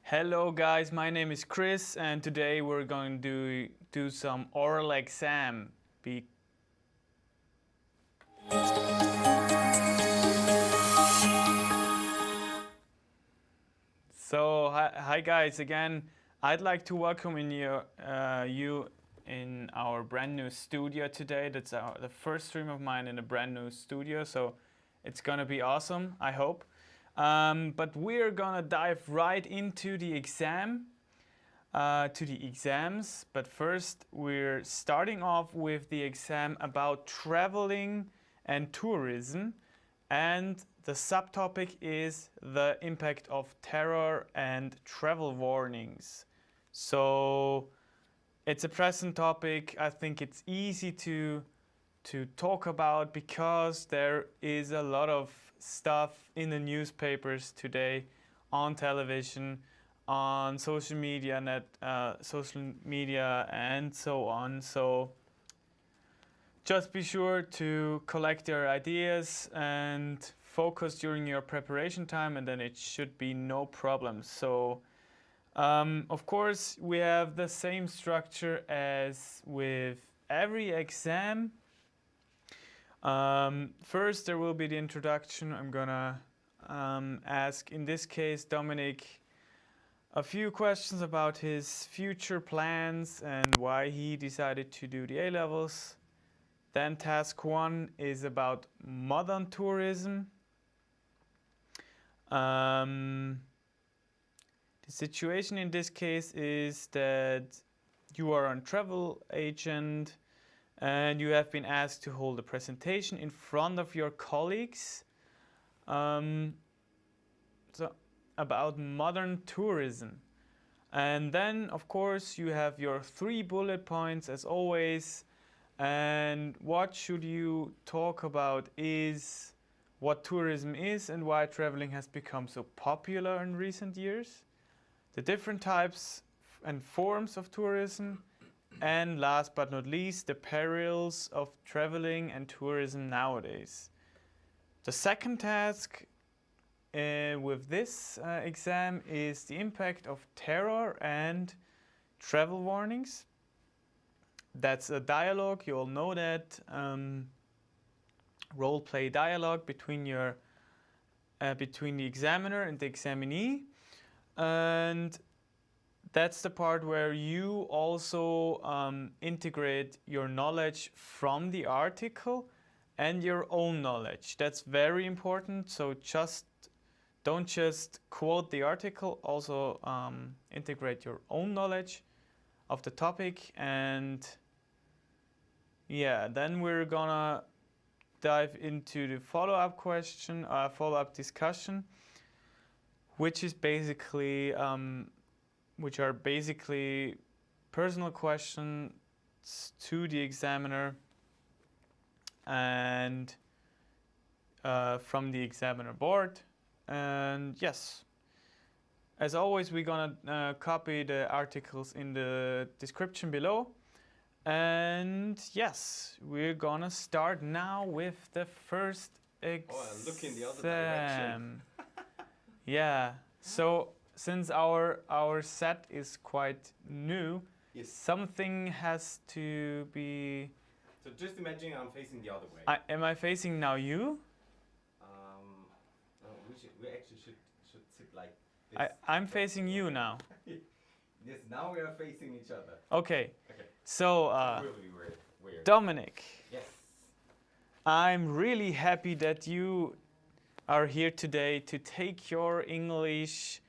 Hello guys, my name is Chris and today we're going to do some oral exam. Hi guys again. I'd like to welcome you in our brand new studio today. That's the first stream of mine in a brand new studio, so it's gonna be awesome, I hope. But we're gonna dive right into the exams. But first, we're starting off with the exam about traveling and tourism, and the subtopic is the impact of terror and travel warnings. So it's a present topic. I think it's easy to talk about because there is a lot of stuff in the newspapers today, on television, on social media, and so on. So just be sure to collect your ideas and focus during your preparation time, and then it should be no problem. So of course, we have the same structure as with every exam. First, there will be the introduction. I'm gonna ask, in this case, Dominic a few questions about his future plans and why he decided to do the A-levels. Then task 1 is about modern tourism. The situation in this case is that you are a travel agent and you have been asked to hold a presentation in front of your colleagues about modern tourism. And then, of course, you have your 3 bullet points as always. And what should you talk about is what tourism is and why traveling has become so popular in recent years, the different types and forms of tourism, and last but not least, the perils of traveling and tourism nowadays. The second task with this exam is the impact of terror and travel warnings. That's a dialogue, you all know that, role play dialogue between the examiner and the examinee. And that's the part where you also integrate your knowledge from the article and your own knowledge. That's very important. So don't just quote the article, also integrate your own knowledge of the topic. And yeah, then we're gonna dive into the follow-up question, follow-up discussion, which are basically personal questions to the examiner and from the examiner board. And yes, as always, we're gonna copy the articles in the description below. And yes, we're gonna start now with the first exam. Oh, and look in the other direction. Yeah, so since our set is quite new, Yes. something has to be. So just imagine I'm facing the other way. Am I facing now you? No, we actually should sit like this. I'm facing you now. Yes, now we are facing each other. Okay. Okay. So Really weird. Dominic, Yes. I'm really happy that you are here today to take your English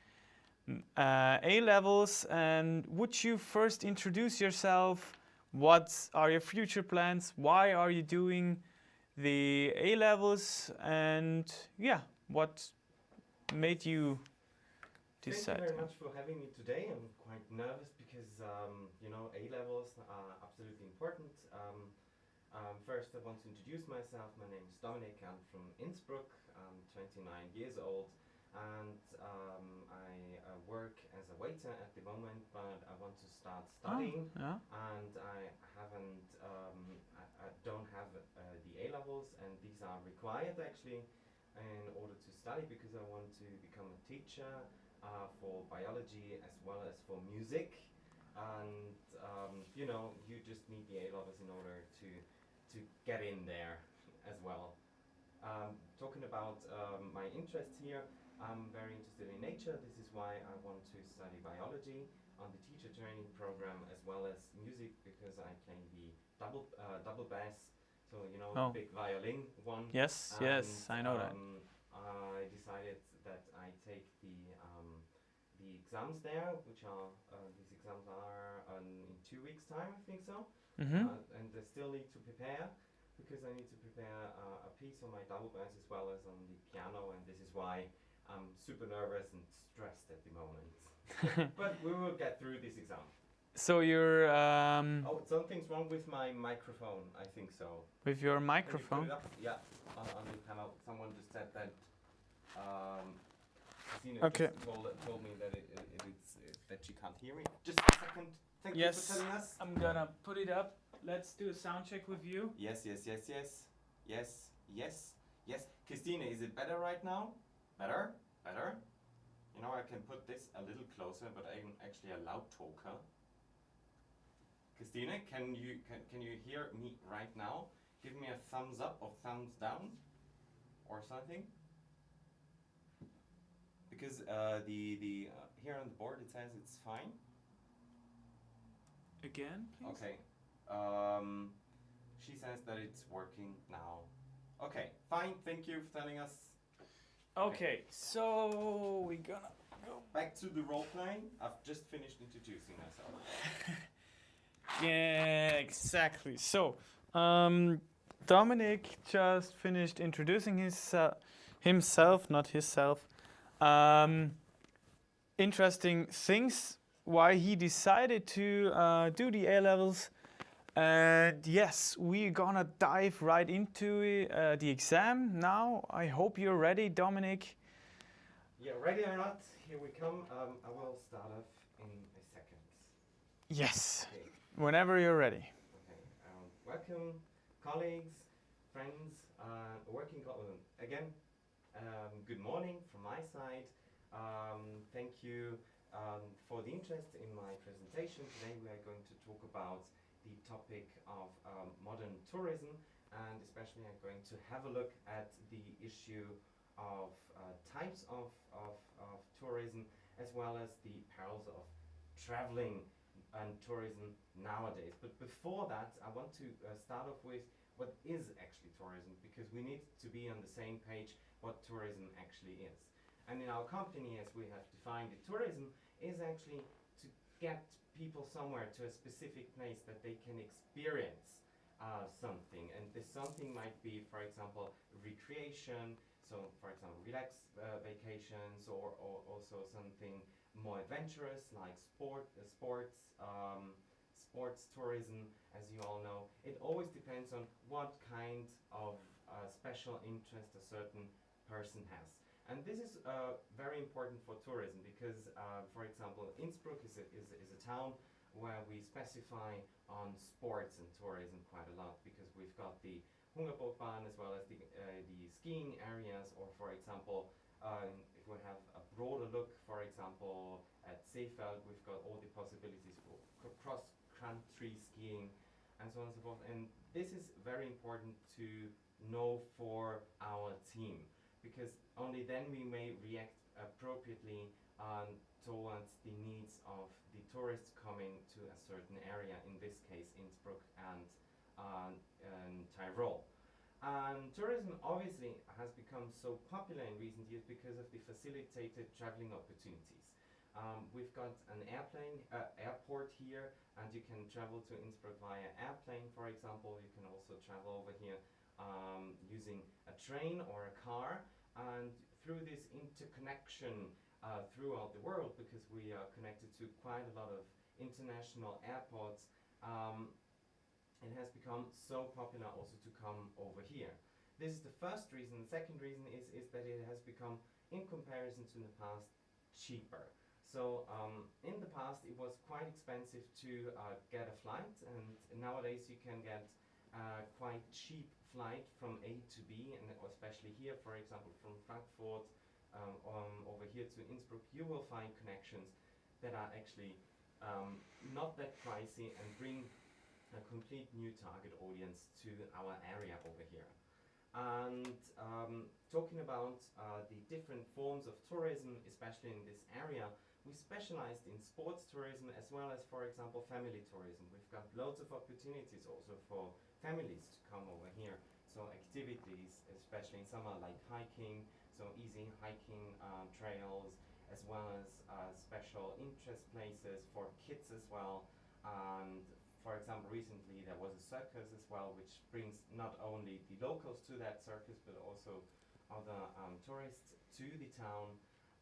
A-levels. And would you first introduce yourself? What are your future plans? Why are you doing the A-levels? And yeah, what made you decide? Thank you very much for having me today. I'm quite nervous because A-levels are absolutely important. First, I want to introduce myself. My name is Dominic. I'm from Innsbruck. I'm 29 years old, and I work as a waiter at the moment. But I want to start studying, Yeah. and I haven't. I don't have the A-levels, and these are required actually in order to study because I want to become a teacher. for biology as well as for music. And you know, you just need the A levels in order to get in there as well. Talking about my interests here, I'm very interested in nature. This is why I want to study biology on the teacher training program as well as music, because I play the double bass. So you know, Oh. the big violin one. Yes, And, yes, I know that. I decided that I take the exams there, which are these exams are in 2 weeks' time, I think so. Mm-hmm. And I still need to prepare, because I need to prepare a piece on my double bass as well as on the piano, and this is why I'm super nervous and stressed at the moment. But we will get through this exam. So you're Oh, something's wrong with my microphone, I think so. with your Can you microphone. put it up? Yeah, on the panel. Someone just said that. Christina Okay. just told me that that she can't hear me. Just a second. Thank you for telling us. I'm gonna put it up. Let's do a sound check with you. Yes. Christina, is it better right now? Better? You know, I can put this a little closer, but I'm actually a loud talker. Christina, can you hear me right now? Give me a thumbs up or thumbs down or something. Because the here on the board it says it's fine. Again, please. Okay. She says that it's working now. Okay, fine. Thank you for telling us. Okay, so we're gonna go. Back to the role playing. I've just finished introducing myself. Yeah, exactly. So, Dominic just finished introducing himself, not hisself. Interesting things why he decided to do the A levels. And yes, we're gonna dive right into the exam now. I hope you're ready, Dominic. Yeah, ready or not, here we come. I will start off in a second. Yes, Okay. whenever you're ready. Okay. Welcome, colleagues, friends, again. Good morning from my side. Thank you for the interest in my presentation. Today we are going to talk about the topic of modern tourism, and especially I'm going to have a look at the issue of types of tourism, as well as the perils of traveling and tourism nowadays. But before that, I want to start off with what is actually tourism, because we need to be on the same page what tourism actually is. And in our company, as we have defined it, tourism is actually to get people somewhere to a specific place that they can experience something. And this something might be, for example, recreation, so for example, relax vacations, or also something more adventurous like sports tourism, as you all know. It always depends on what kind of special interest a certain person has. And this is very important for tourism, because, for example, Innsbruck is a town where we specify on sports and tourism quite a lot, because we've got the Hungerbootbahn as well as the skiing areas, or for example, if we have a broader look, for example, at Seefeld, we've got all the possibilities for cross-country skiing and so on and so forth. And this is very important to know for our team, because only then we may react appropriately towards the needs of the tourists coming to a certain area, in this case Innsbruck and Tyrol. Tourism obviously has become so popular in recent years because of the facilitated traveling opportunities. We've got an airport here, and you can travel to Innsbruck via airplane, for example. You can also travel over here using a train or a car. And through this interconnection throughout the world, because we are connected to quite a lot of international airports, it has become so popular also to come over here. This is the first reason. The second reason is that it has become, in comparison to the past, cheaper. So in the past it was quite expensive to get a flight, and nowadays you can get quite cheap flight from A to B, and especially here, for example, from Frankfurt over here to Innsbruck, you will find connections that are actually not that pricey and bring a complete new target audience to our area over here. And talking about the different forms of tourism, especially in this area, we specialized in sports tourism as well as, for example, family tourism. We've got loads of opportunities also for families to come over here. So activities, especially in summer, like hiking, so easy hiking trails, as well as special interest places for kids as well. And for example, recently there was a circus as well, which brings not only the locals to that circus, but also other tourists to the town.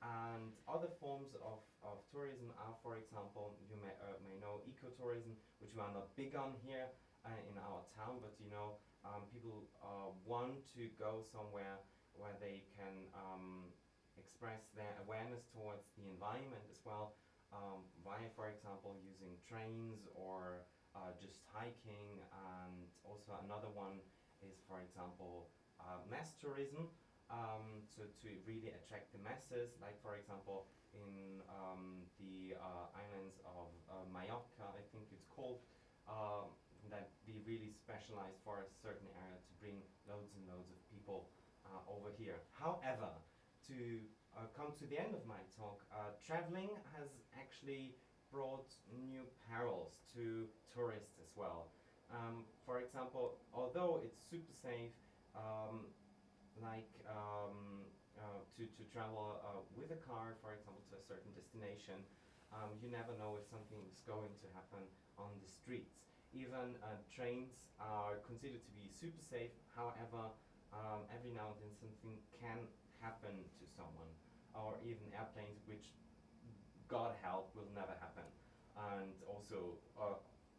And other forms of tourism are, for example, you may know ecotourism, which we are not big on here in our town, but you know, people want to go somewhere where they can express their awareness towards the environment as well, via, for example, using trains or just hiking. And also another one is, for example, mass tourism. So to really attract the masses, like for example in the islands of Mallorca, I think it's called, that we really specialize for a certain area to bring loads and loads of people over here. However, to come to the end of my talk, traveling has actually brought new perils to tourists as well. For example, although it's super safe, to travel with a car, for example, to a certain destination, you never know if something is going to happen on the streets. Even trains are considered to be super safe. However, every now and then something can happen to someone, or even airplanes, which God help will never happen, and also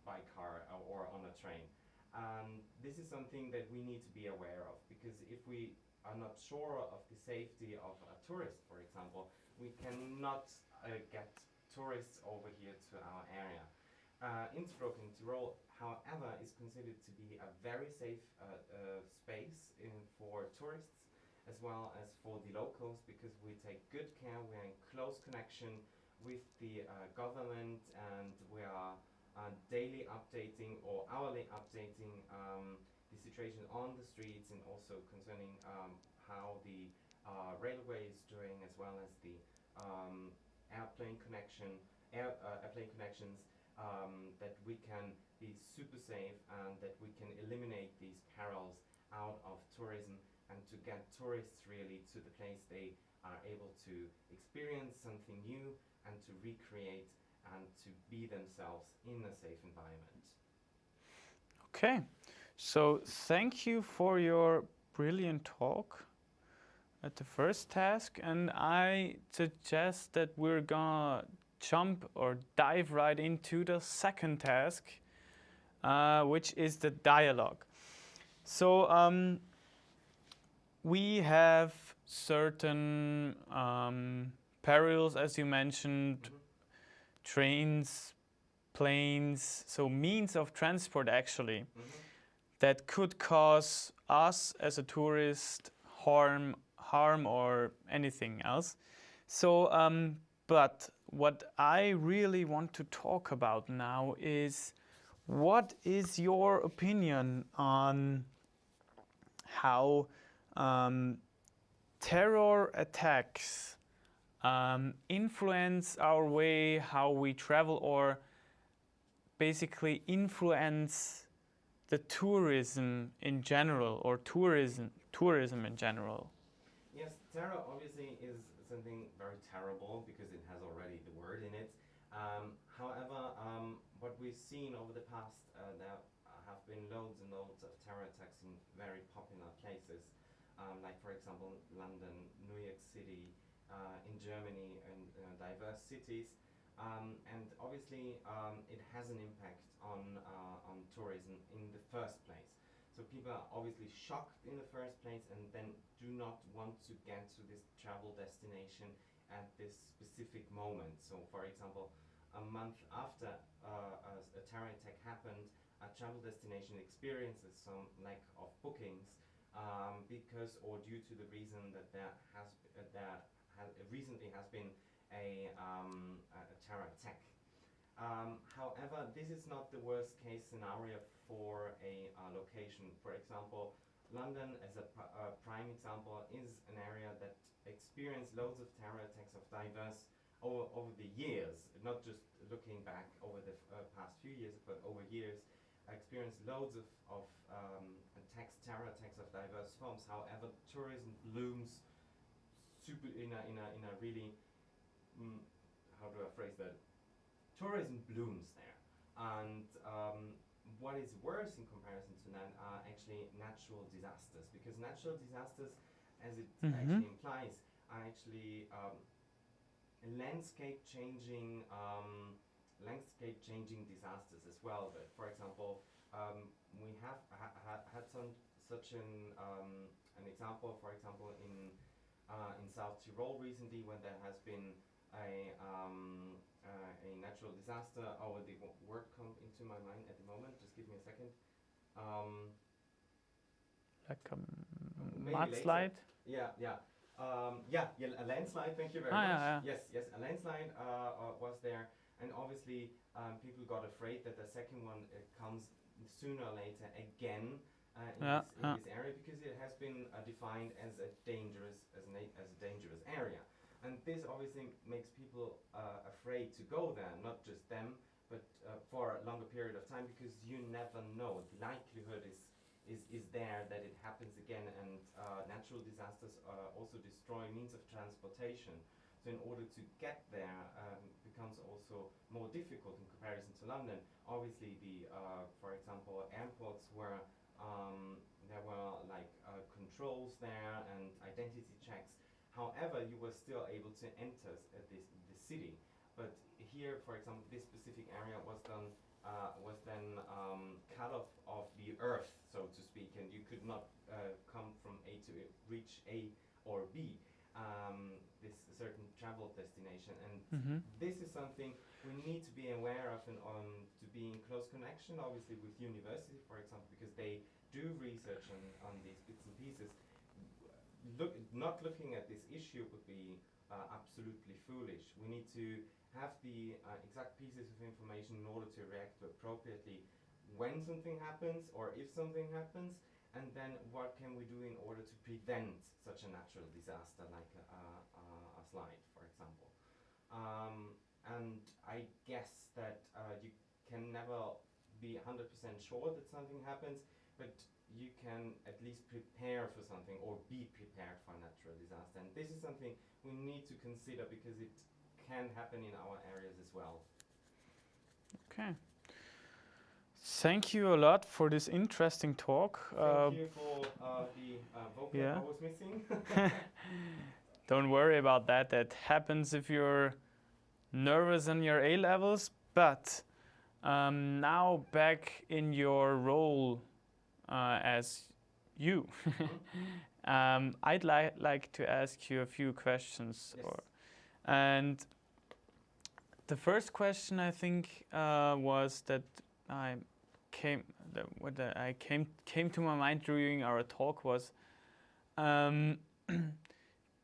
by car or on a train. This is something that we need to be aware of, because if we are not sure of the safety of a tourist, for example, we cannot get tourists over here to our area. Innsbruck in Tyrol, however, is considered to be a very safe space for tourists as well as for the locals, because we take good care, we're in close connection with the government, and we are daily updating or hourly updating the situation on the streets, and also concerning how the railway is doing, as well as the airplane connections, that we can be super safe and that we can eliminate these perils out of tourism, and to get tourists really to the place they are able to experience something new and to recreate and to be themselves in a safe environment. Okay, so thank you for your brilliant talk at the first task, and I suggest that we're gonna jump or dive right into the second task, which is the dialogue. So we have certain perils, as you mentioned, trains, planes, so means of transport actually, that could cause us as a tourist harm or anything else. So, but what I really want to talk about now is, what is your opinion on how terror attacks influence our way, how we travel, or basically influence the tourism in general, or tourism in general? Yes, terror obviously is something very terrible because it has already the word in it. However, what we've seen over the past, there have been loads and loads of terror attacks in very popular places, like for example London, New York City, in Germany, and diverse cities. And obviously it has an impact on tourism in the first place. So people are obviously shocked in the first place, and then do not want to get to this travel destination at this specific moment. So for example, a month after a terror attack happened, a travel destination experiences some lack of bookings, because, or due to the reason that there recently has been a terror attack. However, this is not the worst case scenario for a location. For example, London, as a prime example, is an area that experienced loads of terror attacks of diverse over the years, not just looking back over the past few years, but over years, experienced loads of terror attacks of diverse forms. However, tourism blooms super in a really how do I phrase that? Tourism blooms there, and what is worse in comparison to that are actually natural disasters, because natural disasters, as it actually implies, are actually landscape changing disasters as well. But for example, we have had such an example, for example, in South Tyrol recently, when there has been a natural disaster. Oh, the word comes into my mind at the moment. Just give me a second. Like a mudslide? Yeah, a landslide. Thank you very much. Yeah. Yes, a landslide was there, and obviously people got afraid that the second one comes sooner or later again in this area, because it has been defined as a dangerous area. And this obviously makes people afraid to go there, not just them, but for a longer period of time, because you never know. The likelihood is there that it happens again, and natural disasters also destroy means of transportation. So in order to get there becomes also more difficult in comparison to London. Obviously, for example, airports where there were like controls there and identity checks. However, you were still able to enter the city. But here, for example, this specific area was then cut off of the earth, so to speak, and you could not come from A to reach A or B, this certain travel destination. And this is something we need to be aware of, and to be in close connection, obviously, with university, for example, because they do research on these bits and pieces. Not looking at this issue would be absolutely foolish. We need to have the exact pieces of information in order to react appropriately when something happens or if something happens, and then what can we do in order to prevent such a natural disaster like a slide, for example. And I guess that you can never be 100% sure that something happens, but you can at least prepare for something, or be prepared for a natural disaster. And this is something we need to consider, because it can happen in our areas as well. Okay. Thank you a lot for this interesting talk. Thank you for the vocal I was missing. Don't worry about that. That happens if you're nervous on your A levels. But now back in your role as you, I'd like to ask you a few questions. Yes. And the first question, I think, was that came to my mind during our talk was,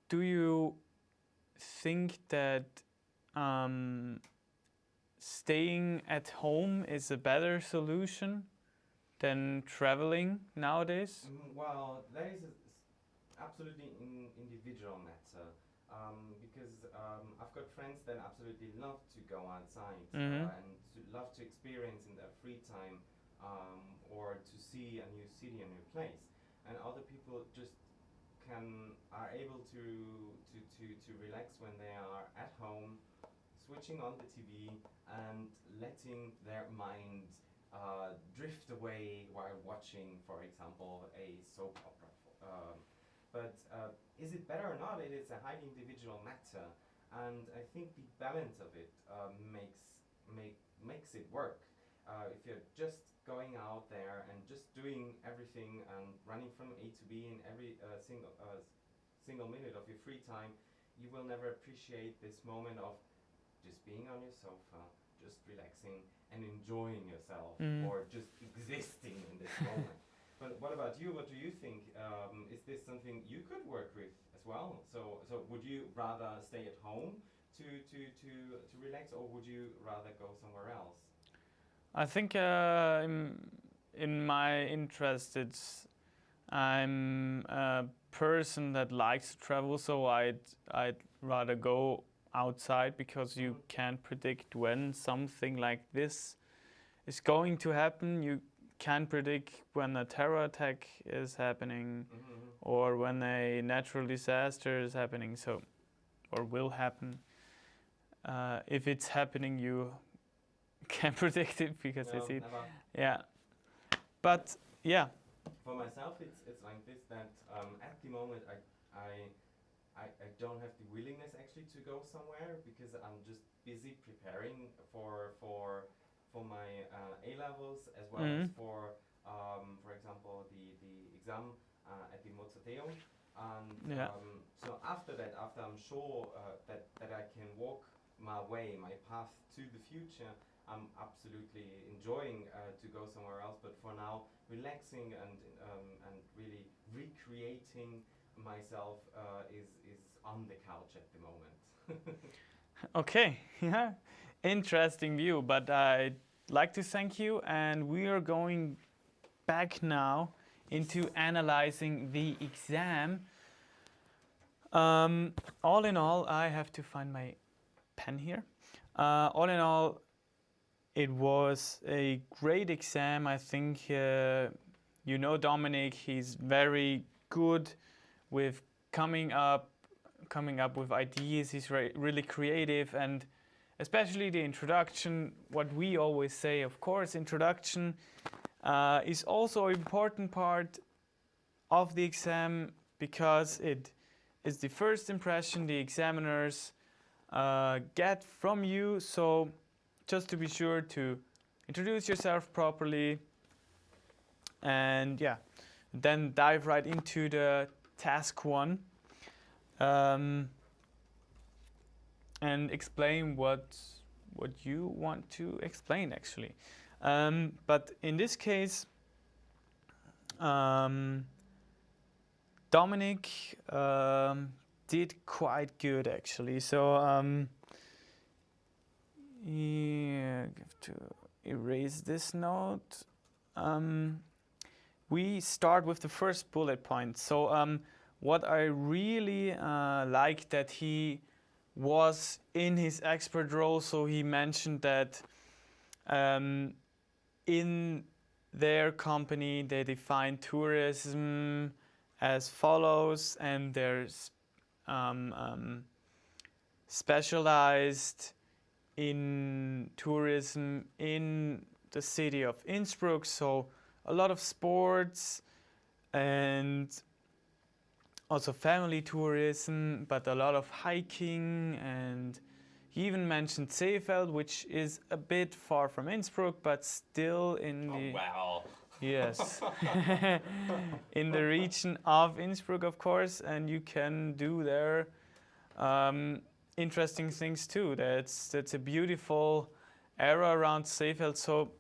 do you think that staying at home is a better solution than traveling nowadays? Well, that is absolutely an individual matter, because I've got friends that absolutely love to go outside and to love to experience in their free time, or to see a new city, a new place, and other people just are able to relax when they are at home, switching on the TV and letting their mind drift away while watching, for example, a soap opera. But is it better or not? It is a highly individual matter, and I think the balance of it makes it work. If you're just going out there and just doing everything and running from A to B in every single minute of your free time, you will never appreciate this moment of just being on your sofa, just relaxing and enjoying yourself, or just existing in this moment. But what about you? What do you think? Is this something you could work with, as well. So would you rather stay at home to relax, or would you rather go somewhere else? I think in my interest, I'm a person that likes to travel, so I'd rather go outside because you can't predict when something like this is going to happen. You can't predict when a terror attack is happening or when a natural disaster is happening, so or will happen. If it's happening, you can't predict it because No, it's it. never. Yeah, but yeah. For myself, it's like this that at the moment I don't have the willingness actually to go somewhere because I'm just busy preparing for my A levels as well as for example the exam at the Mozarteum. And Yeah. so after that, after I'm sure that I can walk my way, my path to the future, I'm absolutely enjoying to go somewhere else. But for now, relaxing and really recreating myself is on the couch at the moment. Okay, yeah, interesting view. But I'd like to thank you, and we are going back now into analyzing the exam. All in all, I have to find my pen here. All in all, it was a great exam. I think you know Dominic. He's very good with coming up with ideas. He's really creative, and especially the introduction. What we always say, of course, introduction is also an important part of the exam because it is the first impression the examiners get from you. So just to be sure to introduce yourself properly and yeah, then dive right into the task one and explain what you want to explain actually. But in this case, Dominic did quite good actually. So yeah, I have to erase this note. We start with the first bullet point. So what I really like that he was in his expert role. So he mentioned that in their company they define tourism as follows, and there's specialized in tourism in the city of Innsbruck, so a lot of sports and also family tourism, but a lot of hiking, and he even mentioned Seefeld, which is a bit far from Innsbruck, but still in the... Oh, wow. Yes, in the region of Innsbruck, of course, and you can do there interesting things too. That's a beautiful area around Seefeld. So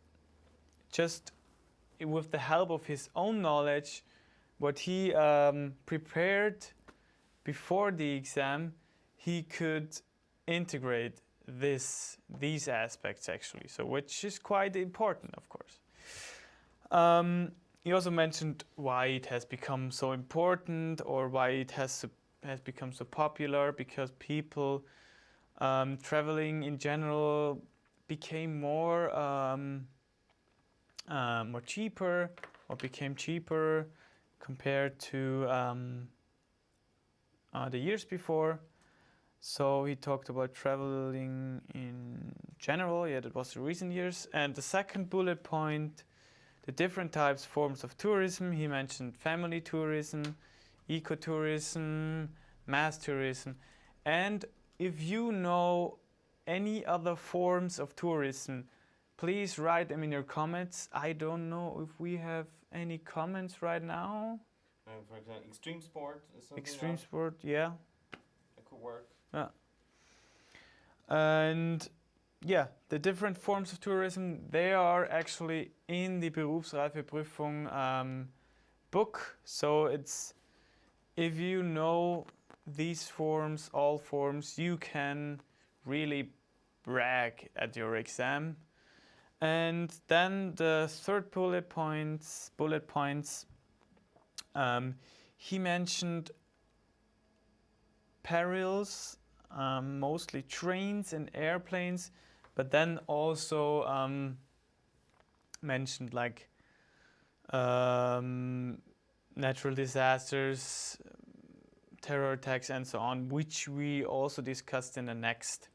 just with the help of his own knowledge, what he prepared before the exam, he could integrate these aspects actually. So which is quite important, of course. He also mentioned why it has become so important, or why it has become so popular, because people traveling in general became more cheaper, or became cheaper compared to the years before. So he talked about traveling in general. Yeah, that was the recent years. And the second bullet point, the different types, forms of tourism. He mentioned family tourism, ecotourism, mass tourism. And if you know any other forms of tourism, please write them in your comments. I don't know if we have any comments right now. For example, extreme sport is something. Extreme sport, yeah. That could work. Yeah. And yeah, the different forms of tourism, they are actually in the Berufsreifeprüfung book. So it's, if you know these forms, all forms, you can really brag at your exam. And then the third bullet points, he mentioned perils, mostly trains and airplanes, but then also mentioned like natural disasters, terror attacks, and so on, which we also discussed in the next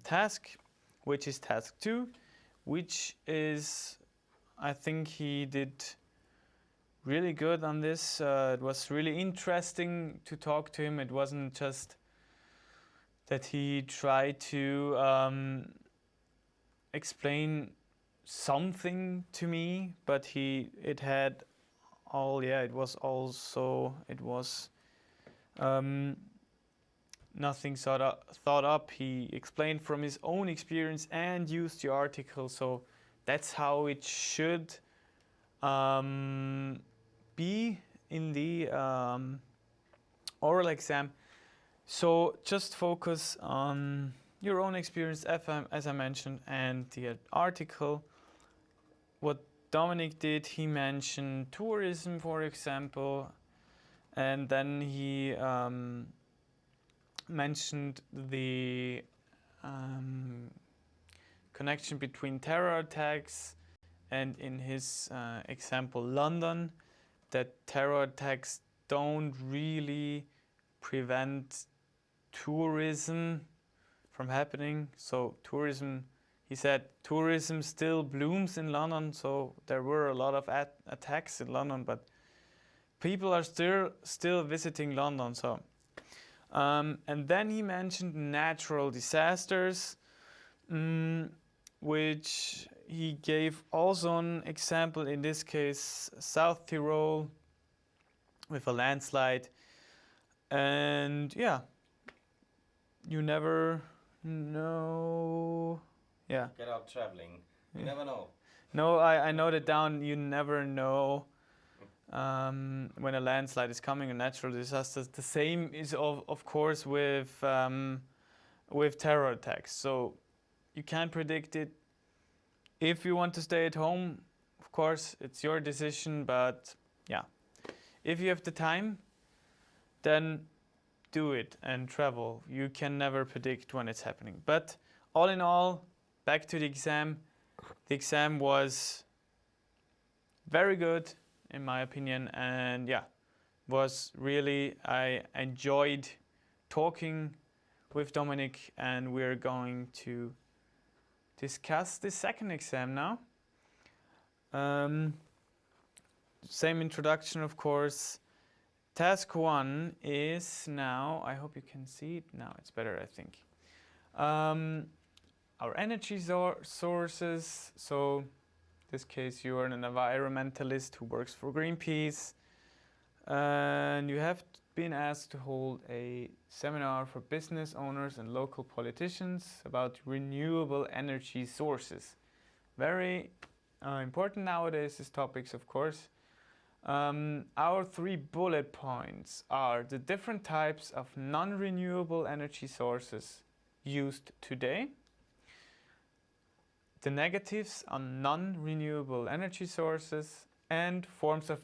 task, which is task 2, which is, I think he did really good on this. It was really interesting to talk to him. It wasn't just that he tried to explain something to me, but it was nothing thought up. He explained from his own experience and used the article, so that's how it should be in the oral exam. So just focus on your own experience, as I mentioned, and the article. What Dominic did, he mentioned tourism, for example, and then he mentioned the connection between terror attacks and, in his example, London, that terror attacks don't really prevent tourism from happening. So tourism, he said, tourism still blooms in London, so there were a lot of attacks in London, but people are still visiting London. So and then he mentioned natural disasters, which he gave also an example, in this case South Tyrol with a landslide. And yeah, you never know. Yeah. Get out traveling. You never know. No, I noted down, you never know when a landslide is coming, a natural disaster. The same is of course with terror attacks. So you can't predict it. If you want to stay at home, of course, it's your decision, but yeah. If you have the time, then do it and travel. You can never predict when it's happening. But all in all, back to the exam. The exam was very good, in my opinion, and yeah, I enjoyed talking with Dominic, and we're going to discuss the second exam now. Same introduction, of course. Task 1 is now, I hope you can see it, now it's better, I think. Our energy sources, so in this case you are an environmentalist who works for Greenpeace, and you have been asked to hold a seminar for business owners and local politicians about renewable energy sources. Very important nowadays, these topics, of course. Our 3 bullet points are the different types of non-renewable energy sources used today, the negatives on non-renewable energy sources, and forms of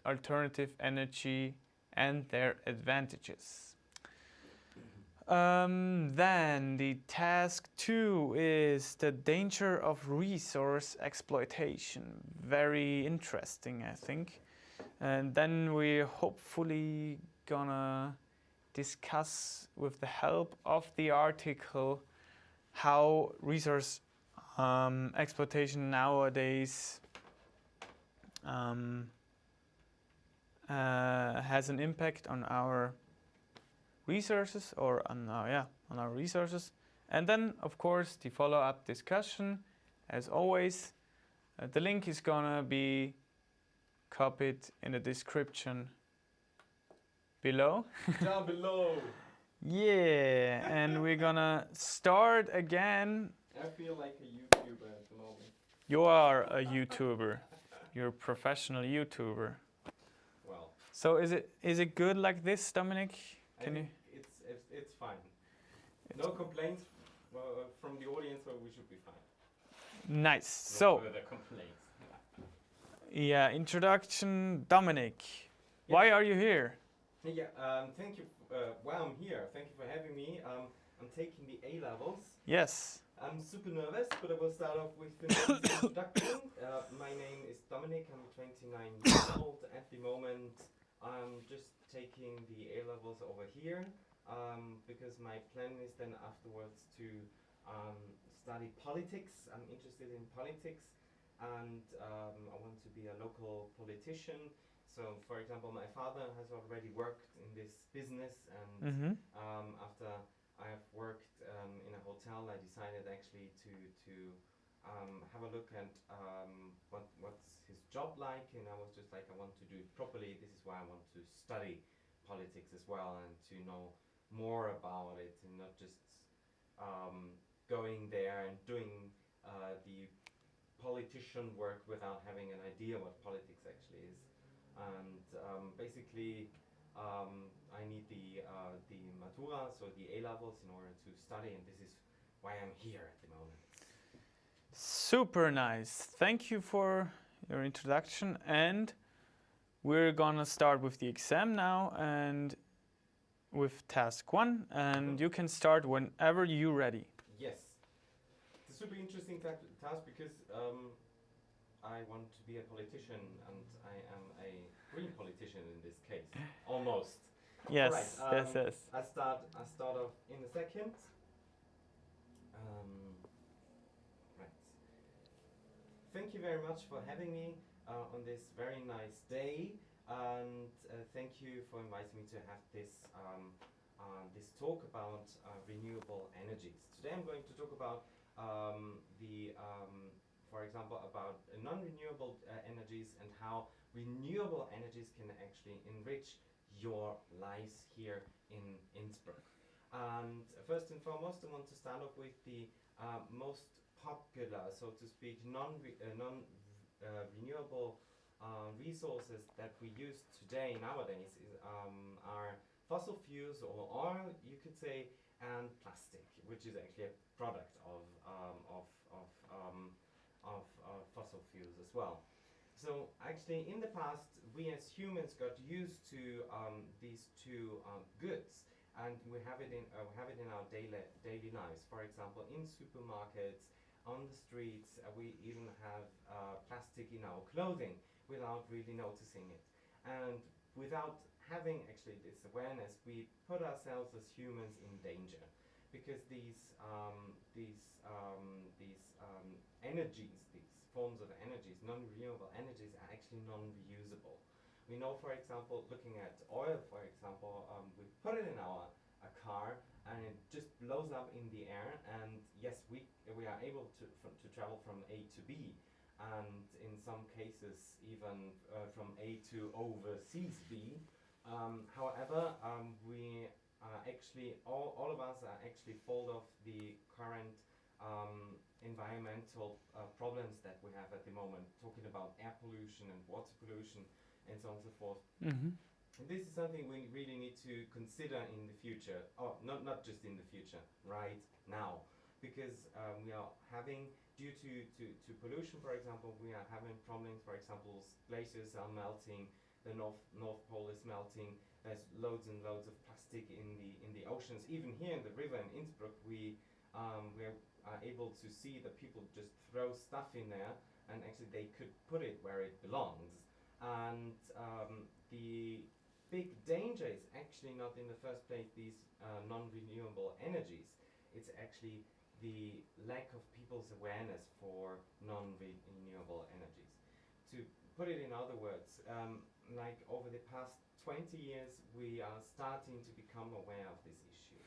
alternative energy and their advantages. Then the task 2 is the danger of resource exploitation. Very interesting, I think. And then we're hopefully gonna discuss, with the help of the article, how resource exploitation nowadays has an impact on our resources, or on our resources. And then, of course, the follow-up discussion, as always. The link is gonna be copied in the description below. Down below. Yeah, and we're gonna start again. I feel like a YouTuber at the moment. You are a YouTuber. You're a professional YouTuber. Well, So is it good like this, Dominic? I think it's fine. No complaints from the audience, so we should be fine. Nice. No So further complaints. yeah, introduction, Dominic. Why are you here? Yeah, thank you. Well, I'm here. Thank you for having me. I'm taking the A levels. Yes. I'm super nervous, but I will start off with an easy introduction. My name is Dominic. I'm 29 years old at the moment. I'm just taking the A levels over here because my plan is then afterwards to study politics. I'm interested in politics, and I want to be a local politician. So, for example, my father has already worked in this business, and after I have worked in a hotel, I decided actually to have a look at what's his job like, and I was just like, I want to do it properly. This is why I want to study politics as well and to know more about it, and not just going there and doing the politician work without having an idea what politics actually is. And basically, I need the Matura, so the A levels, in order to study, and this is why I'm here at the moment. Super nice. Thank you for your introduction, and we're gonna start with the exam now and with task 1, and you can start whenever you're ready. Yes, it's a super interesting task because I want to be a politician, and I am a green politician in this case, almost. Yes, All right, yes. I start off in a second. Right. Thank you very much for having me on this very nice day, and thank you for inviting me to have this this talk about renewable energies. Today I'm going to talk about for example, about non-renewable energies and how renewable energies can actually enrich your lives here in Innsbruck. And first and foremost, I want to start off with the most popular, so to speak, renewable resources that we use today nowadays are fossil fuels or oil, you could say, and plastic, which is actually a product of fossil fuels as well. So actually, in the past, we as humans got used to these two goods, and we have it in our daily lives. For example, in supermarkets, on the streets, we even have plastic in our clothing without really noticing it, and without having actually this awareness, we put ourselves as humans in danger, because these energies, these forms of energies, non-renewable energies, are actually non-reusable. We know, for example, looking at oil, for example, we put it in a car and it just blows up in the air, and yes, we are able to travel from A to B, and in some cases even from A to overseas B. However, we actually, all of us are actually fall of the current environmental problems that we have at the moment, talking about air pollution and water pollution and so on and so forth. And this is something we really need to consider in the future, or not just in the future, right now, because we are having, due to pollution, for example, we are having problems. For example, glaciers are melting, the North Pole is melting. There's loads and loads of plastic in the oceans. Even here in the river in Innsbruck, we're able to see that people just throw stuff in there, and actually they could put it where it belongs. And the big danger is actually not in the first place these non-renewable energies. It's actually the lack of people's awareness for non-renewable energies. To put it in other words, like over the past 20 years, we are starting to become aware of this issue.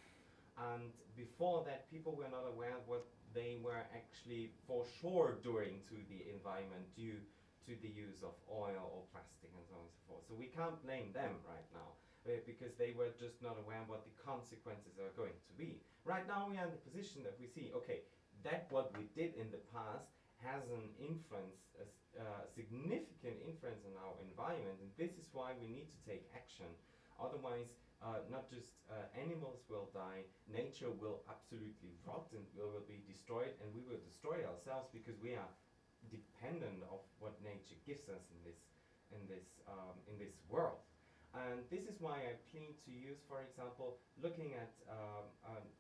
And before that, people were not aware of what they were actually for sure doing to the environment due to the use of oil or plastic and so on and so forth. So we can't blame them right now, because they were just not aware what the consequences are going to be. Right now we are in the position that we see, okay, that what we did in the past has an influence, a significant influence on our environment, and this is why we need to take action. Otherwise, not just animals will die, nature will absolutely rot and will be destroyed, and we will destroy ourselves because we are dependent of what nature gives us in this world. And this is why I plead to use, for example, looking at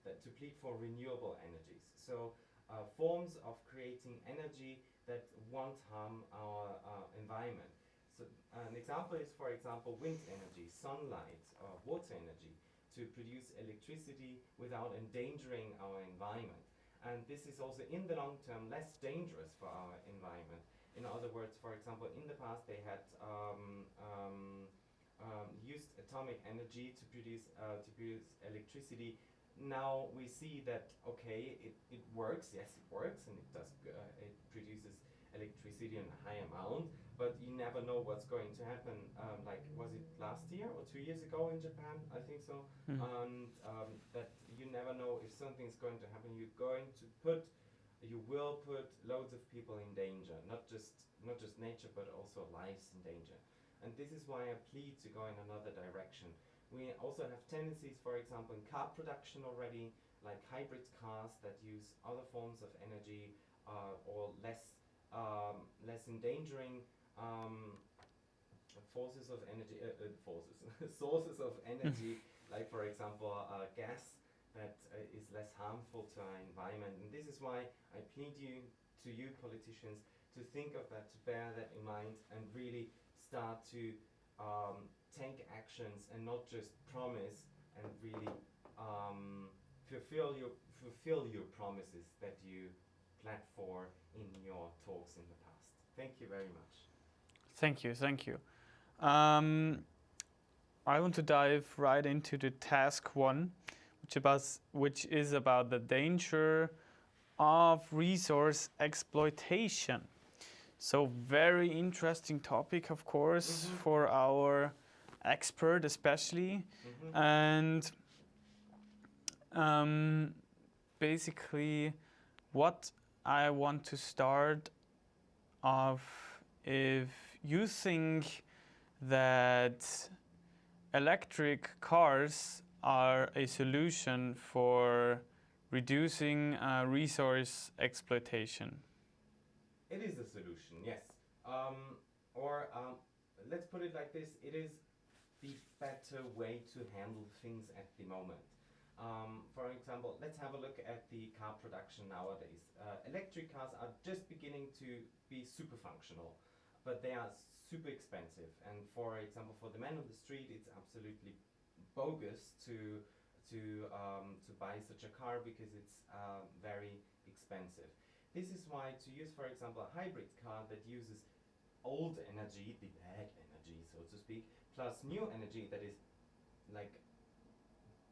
to plead for renewable energies. So forms of creating energy that won't harm our environment. So an example is, for example, wind energy, sunlight, water energy, to produce electricity without endangering our environment. And this is also in the long term less dangerous for our environment. In other words, for example, in the past they had used atomic energy to produce electricity. Now we see that okay, it works. Yes, it works, and it does. It produces electricity in a high amount, but you never know what's going to happen. Like, was it last year or 2 years ago in Japan? I think so. And that you never know if something's going to happen. You will put loads of people in danger, not just nature, but also lives in danger. And this is why I plead to go in another direction. We also have tendencies, for example, in car production already, like hybrid cars that use other forms of energy or less endangering forces of energy, sources of energy, like for example gas that is less harmful to our environment. And this is why I plead to you politicians to think of that, to bear that in mind, and really start to take actions and not just promise, and really fulfill your promises that you planned for in your talks in the past. Thank you very much. Thank you, thank you. I want to dive right into the task one, which is about the danger of resource exploitation. So very interesting topic, of course, for our expert especially. And basically what I want to start off, if you think that electric cars are a solution for reducing resource exploitation. It is a solution, yes. Or let's put it like this, it is the better way to handle things at the moment. For example, let's have a look at the car production nowadays. Electric cars are just beginning to be super functional, but they are super expensive. And for example, for the man on the street, it's absolutely bogus to buy such a car because it's very expensive. This is why to use, for example, a hybrid car that uses old energy, the bad energy, so to speak, plus new energy that is like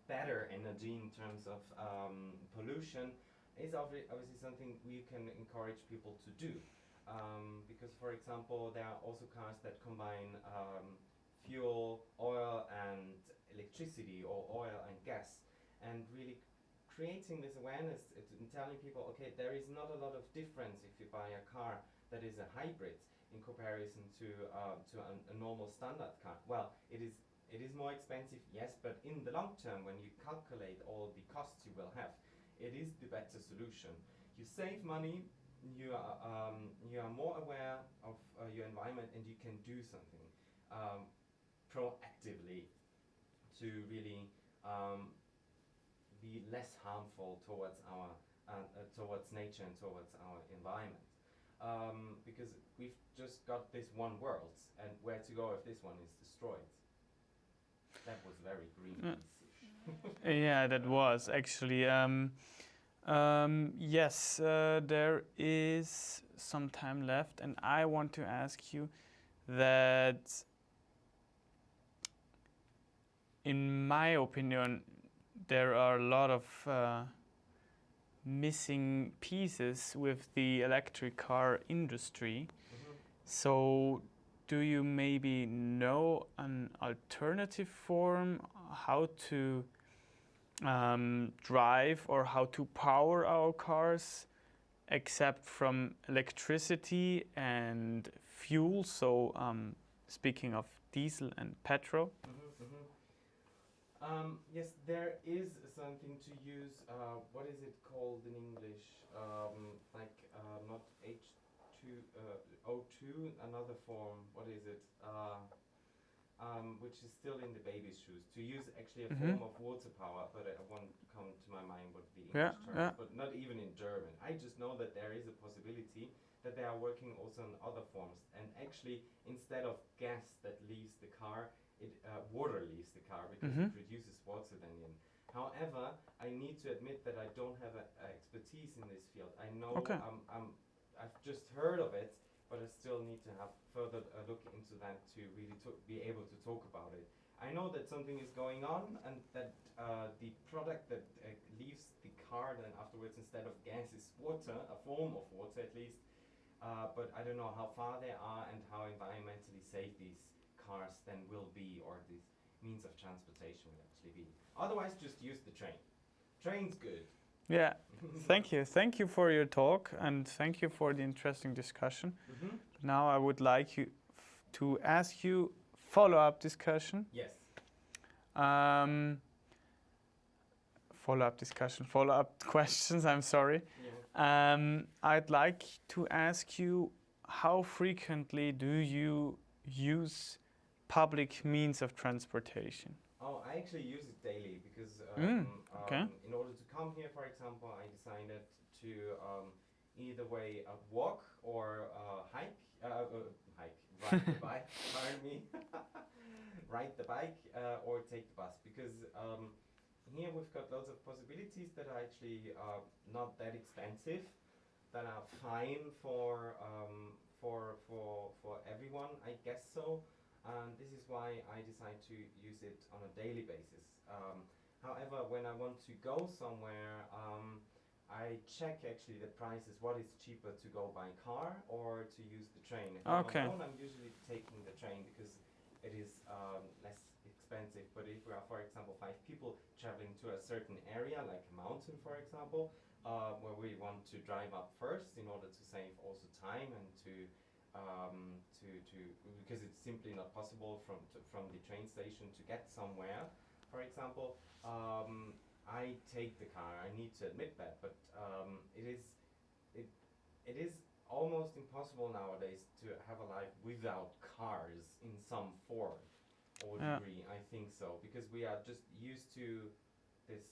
better energy in terms of pollution, is obviously something we can encourage people to do. Because, for example, there are also cars that combine fuel, oil, and electricity, or oil and gas, and really creating this awareness and telling people, okay, there is not a lot of difference if you buy a car that is a hybrid in comparison to a normal standard car. Well, it is more expensive, yes, but in the long term, when you calculate all the costs you will have, it is the better solution. You save money, you are more aware of your environment, and you can do something proactively to really be less harmful towards towards nature and towards our environment. Because we've just got this one world, and where to go if this one is destroyed? That was very Greenpeace-ish. Yeah, that was actually. Yes, there is some time left, and I want to ask you that, in my opinion, there are a lot of missing pieces with the electric car industry. So do you maybe know an alternative form how to drive or how to power our cars except from electricity and fuel. So speaking of diesel and petrol. Yes, there is something to use. What is it called in English? Not H2, O2, another form. What is it? Which is still in the baby's shoes. To use actually a form of water power, but it won't come to my mind what the English term is, but not even in German. I just know that there is a possibility that they are working also on other forms. And actually, instead of gas that leaves the car, water leaves the car because it reduces water then in. However, I need to admit that I don't have a expertise in this field. I know I've just heard of it, but I still need to have further look into that to really be able to talk about it. I know that something is going on and that the product that leaves the car then afterwards instead of gas is water, a form of water at least, but I don't know how far they are and how environmentally safe these cars then will be, or this means of transportation will actually be. Otherwise, just use the train. Train's good. Yeah, thank you. Thank you for your talk and thank you for the interesting discussion. Now I would like you to ask you follow-up discussion. Yes. Follow-up questions, I'm sorry. Yeah. I'd like to ask you, how frequently do you use public means of transportation? Oh, I actually use it daily because in order to come here, for example, I decided to either way walk or ride the bike, pardon me, ride the bike or take the bus because here we've got loads of possibilities that are actually not that expensive, that are fine for everyone, I guess so. And this is why I decide to use it on a daily basis. However, when I want to go somewhere, I check actually the prices, what is cheaper to go by car or to use the train. If I'm alone, I'm usually taking the train because it is less expensive. But if we are, for example, 5 people traveling to a certain area, like a mountain, for example, where we want to drive up first in order to save also time and because it's simply not possible from the train station to get somewhere, for example, I take the car. I need to admit that, but it is almost impossible nowadays to have a life without cars in some form or degree. I think so, because we are just used to this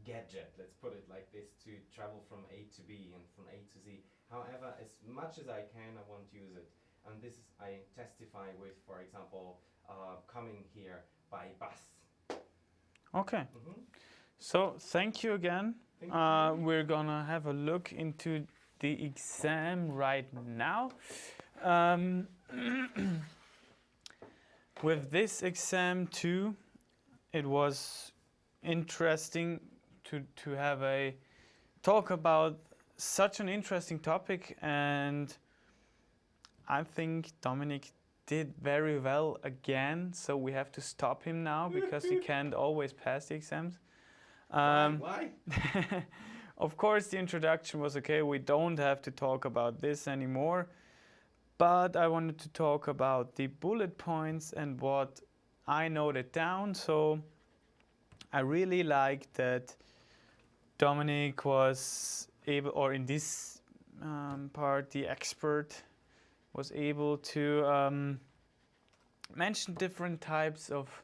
gadget, let's put it like this, to travel from A to B and from A to Z. However, as much as I can, I want to use it. And this is, I testify with, for example, coming here by bus. Okay. So, thank you again. Thank you. We're gonna have a look into the exam right now. With this exam too, it was interesting to have a talk about such an interesting topic, and I think Dominic did very well again, so we have to stop him now because he can't always pass the exams. Why? Of course, the introduction was okay. We don't have to talk about this anymore, but I wanted to talk about the bullet points and what I noted down. So I really liked that Dominic was able, or in this part, the expert was able to mention different types of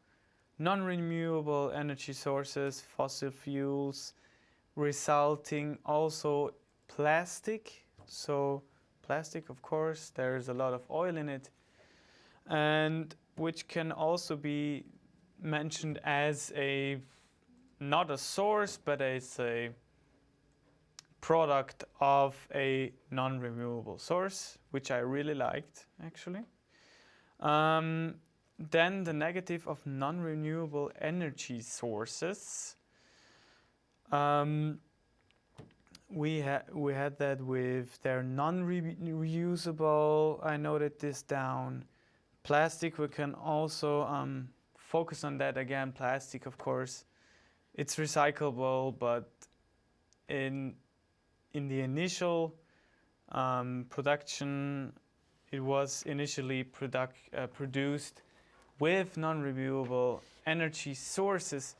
non-renewable energy sources, fossil fuels, resulting also plastic. So plastic, of course, there's a lot of oil in it, and which can also be mentioned as a, not a source, but as a product of a non-renewable source, which I really liked actually. Then the negative of non-renewable energy sources. We had that with their non-reusable. I noted this down. Plastic, we can also focus on that again. Plastic, of course, it's recyclable, but in in the initial production, it was initially produced with non-renewable energy sources,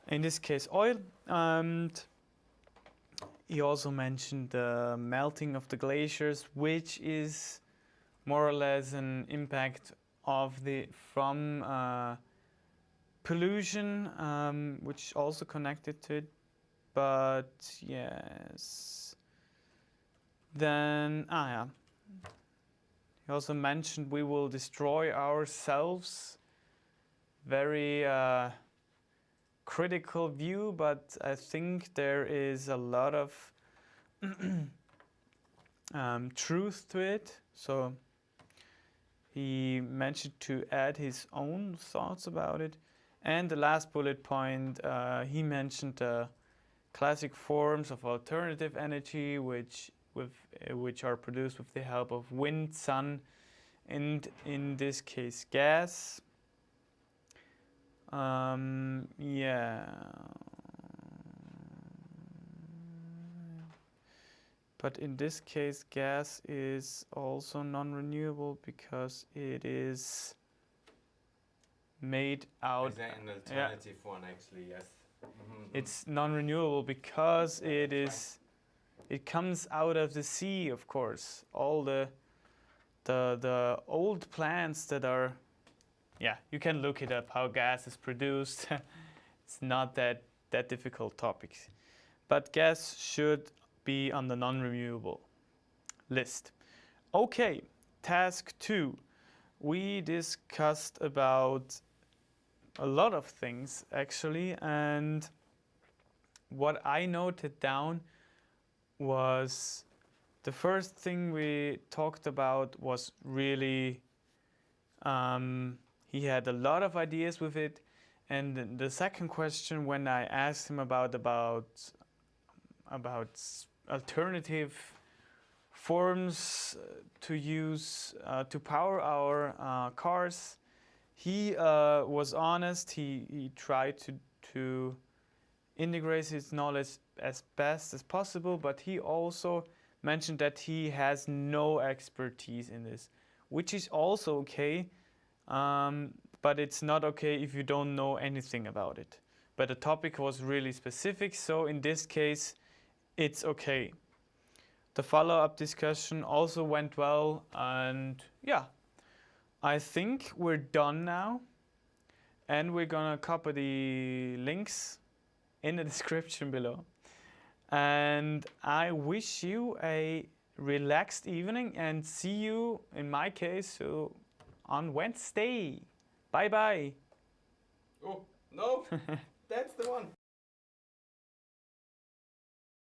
in this case oil. And he also mentioned the melting of the glaciers, which is more or less an impact of from pollution, which is also connected to it. But yes, then he also mentioned we will destroy ourselves. Very critical view, but I think there is a lot of truth to it. So he mentioned to add his own thoughts about it. And the last bullet point, he mentioned classic forms of alternative energy, which are produced with the help of wind, sun, and in this case gas. Yeah. But in this case, gas is also non-renewable because it is made out. Is that an alternative one, actually? Yes. It's non-renewable because it comes out of the sea, of course. All the old plants that are, you can look it up how gas is produced. It's not that difficult topics, but gas should be on the non-renewable list. Okay, task 2. We discussed about a lot of things actually, and what I noted down was the first thing we talked about was really he had a lot of ideas with it, and the second question when I asked him about alternative forms to use to power our cars, he was honest. He tried to integrate his knowledge as best as possible, but he also mentioned that he has no expertise in this, which is also okay, but it's not okay if you don't know anything about it. But the topic was really specific, so in this case it's okay. The follow-up discussion also went well, and I think we're done now, and we're gonna copy the links in the description below. And I wish you a relaxed evening and see you, in my case, on Wednesday. Bye bye. Oh, no, that's the one.